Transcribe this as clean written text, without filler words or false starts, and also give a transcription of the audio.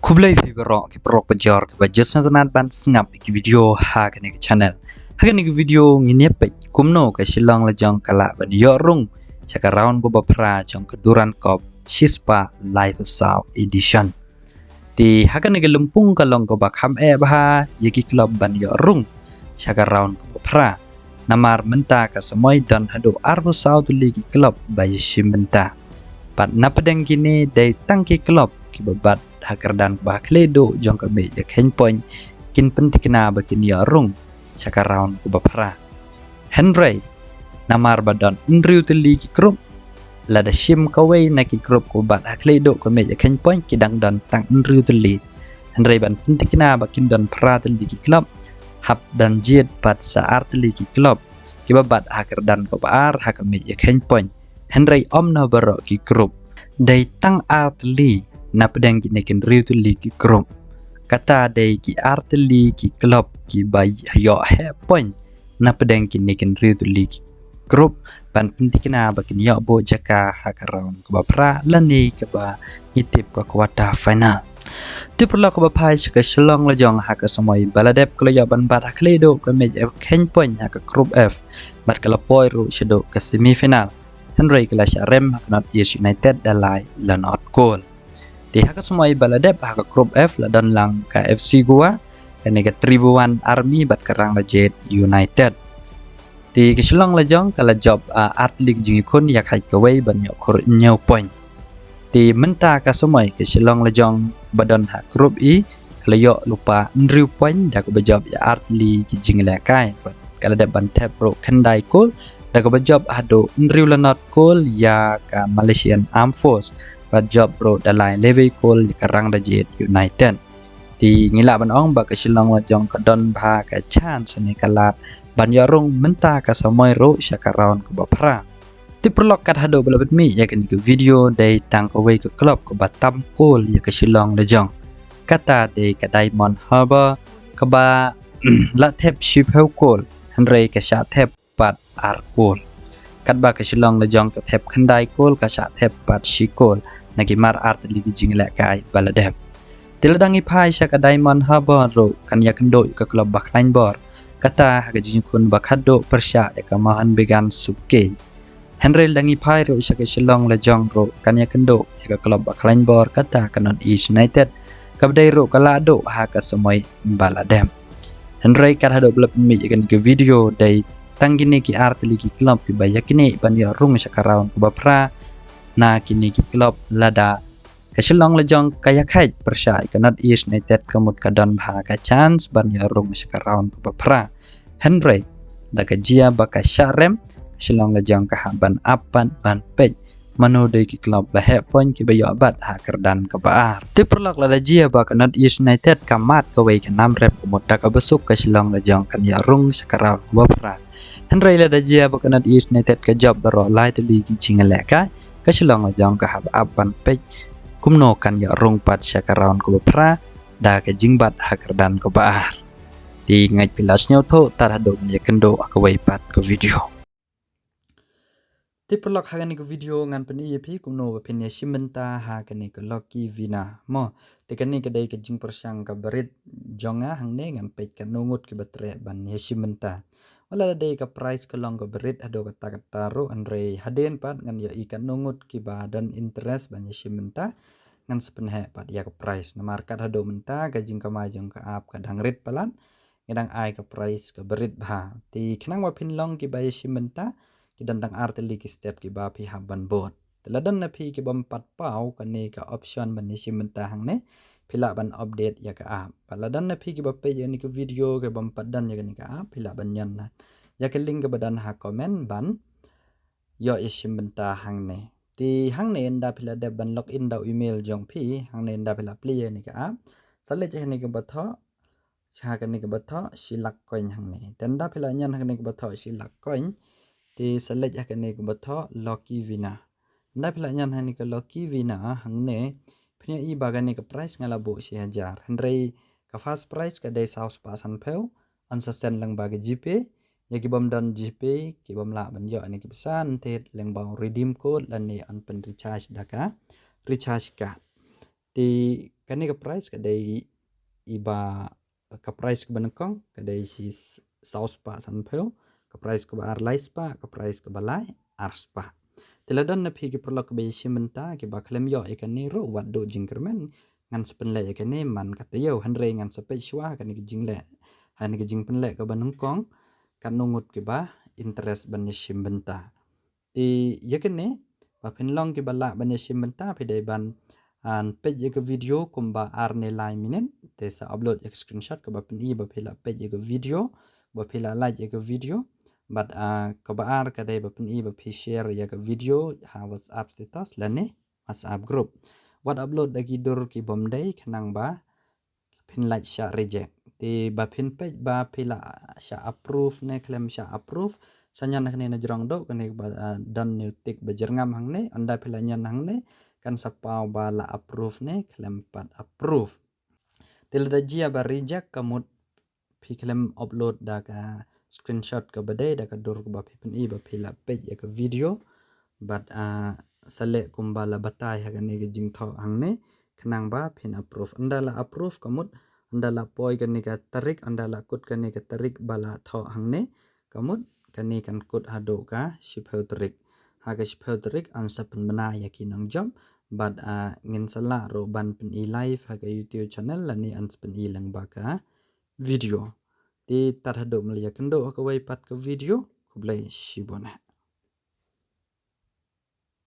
Kublai Fibro ke prok penjor ke budget santunan ban sengap ke video ha ke ni ke channel. Ha ke ni ke video ngini pe kumno ke silong lejong kala ban yo rung saka raun go bapra jong keduran kop Shispa Live Sound Edition. Ti ha ke ni ke lempung kalong go bakham bah yiki klub ban yo rung saka raun go bapra. Namar menta ke semoy dan hado arbo sound ligi klub bayi shimenta. Pat napadeng kini day tangki klub ki babat hakardan bah kledo jong kami ya ken point kin pentikna bakin ya rung sakaraun ku bapra Henry namar badan nriu teli ki krup lada shim kawai na ki krup ku bat hakledo kami ya ken point kidang dan tang nriu teli Henry ban pentikna bakin dan pra teli ki klub hab dan jid pat saar teli ki klub ki babat hakardan ku baar hakami ya ken point Henry omna baro ki krup day tang artli na pedang ki nekin riu tu li ki krom kata day ki artli ki klub ki bay yo he point na pedang ki nekin riu tu li ki krom pan pentikna bakin yo bo jaka hakaraun ke bapra lani ke ba itip ke kuarter final tu perlu ke bapai ke selong lejong hak semoi baladep kalau yo ban bat hakledo ke mej ken point hak group F bat ke lapoi ru sedo ke semifinal Henry kelas rem North East United dalai la not goal. Di hak semua baladep hak grup F la dan lang ke FC gua kene ke Tribuan Army bat kerang la Jet United. Di keselong la jong kala job atlik jingi kun yak hai kawai ban yo kur nyau point. Di menta ka semua keselong la jong badan hak grup I kala yo lupa nriu point dak bejob ya atli jingi la kai bat kala dep ban tap pro kendai goal dak bejob hado nriu la not goal ya ka Malaysian Armed Force bat job bro dalai level goal ya karang da Jet United ti ngila ban ong ba ka silong wa jong ka don bha ka chance ni kalat ban yarung menta ka samoy ro syakaraun ko bapra ti perlok kat hado balabet mi ya kan ke video dai tang ko wei ke club ko batam goal ya ka silong da jong kata dai ka Diamond Harbour ka ba la thep ship heu goal Henry ka sha thep pat ar goal kat ba ka silong la jong ka thep khandai goal ka sha thep pat shi goal nagi mar art ligi jingle kai baladep tiladangi phai sha ka Diamond Harbour ro kan ya kendo ka club baklain bor kata ha jing kun bakhado persya ya ka mahan began suke Henry dangi phai ro sha ka silong la jong ro kan ya kendo ya ka club baklain bor kata ka North East United ka dai ro kala do ha ka semoy baladep Henry kat hado blab mi kan ke video dai tanggini ki artli ki club ki bayakini ban ya rung sakaraun ku bapra na kini ki club lada keselong lejong kaya kait persai ke North East United kemut kadon bha ka chance ban ya rung sakaraun ku bapra Henry da ka jia baka syarem keselong lejong ka ban apan ban pej mano de ki club bahe point ki bayo bat ha kerdan ke baar ti perlak lada jia baka North East United kamat ka wei ke 6 rep kemut da ka besuk keselong lejong kan ya rung sakaraun ku bapra Henry lada jia baka North East United ka job baro lai teli ki jingale ka keselong lejong ka hab apan pej kumno kan ya rung pat sakaraun ku bapra da ka jingbat ha kerdan ke baar ti ngai pilas nyau tho tar hado ya kendo ka wei pat ke video ti perlok ha ni ke video ngan pani ye phi kumno ba phin ya simenta ha ka ni ke Lucky Vina mo ti kan ni ke dai ke jing persyang ka berit jonga hang ne ngan pej ka nungut ke batre ban ya simenta wala dai ka price ka long ka berit ado ka takataro Andre haden pat ngan ya ikan nungut ki ba dan interest ban ya simenta ngan sepenhe pat ya ka price na markat hado menta ka jing ka majong ka ap ka dangrit palan ngedang ai ka price ka berit ba ti khnang wa phin long ki ba ya simenta ki dantang arteli ki step ki ba phi haban bot teladan na phi ki bam pat pau ka ne ka option ban ni simenta hang ne phila ban update ya ka app paladan na phi ki ba pe ni ka video ke bam padan ya ka ni ka app phila ban yan na ya ka link ka badan ha comment ban yo simenta hang ne ti hang ne nda phila de ban login da email jong phi hang ne nda phila play ni ka app sale che ni ka ba tho cha ka ni ka ba tho silak coin hang ne tenda phila nyan hang ni ka ba tho silak coin ti select ya kene ko batho Lucky Vina nda phila nyan hani ka Lucky Vina hang ne phnya I bagane ka price ngala bo 1000 Henry ka first price ka day south pasan pheu on sustain lang bagi GP ya ki bom dan GP ki bom la ban yo ni ki pesan tet leng bang redeem code lan ni on pen recharge daka recharge card ti Kani ka price kadai iba ka price ka banakong kadai si saus pa san pheo ka price ka ba ar lais pa ka price ka balai ars pa teladan na phi ki perlok be simenta ki ba klem yo ekani ro waddo jingkermen ngan sepenle ekani man kata yo hanre ngan sepe shwa kani ki jingle hani ki jingpenle ka banungkong kan nungut ki ba interest ban simbenta ti yakene ba phinlong ki bala ban simbenta pidai ban an page ke video kumba arne lai minen te sa upload ek screenshot ke ba pin ba phila page ke video ba phila like ke video but ke ba ar ka dai ba pin ba phi share ya ke video ha whatsapp status lane whatsapp group what upload dagi dur ki bomdai khenang ba pin like sha reject ti ba pin page ba phila sha approve ne claim sha approve sanyan ne na jrong do kane ba dan new tik ba jerngam hang ne anda phila nyan hang ne kan sapau ba la approve ne klem pat approve tilda jia ba reject kamut phi klem upload da ka screenshot ka bade da ka dur ba phi pin ba phila page ya ka video but sale kumba la batai ha ne ge jing tho hang ne khnang ba phin approve anda la approve kamut anda la poi ka ne ka tarik anda la kut ka ne ka tarik bala tho hang ne kamut kani kan kut hado ka shipeu tarik haga shipeu tarik an sapen bana yakinang job but ngin sala ro ban pen i live haga YouTube channel lani an pen i lang baka video ti tar hado mlia kendo ka wai pat ka video kublai shibona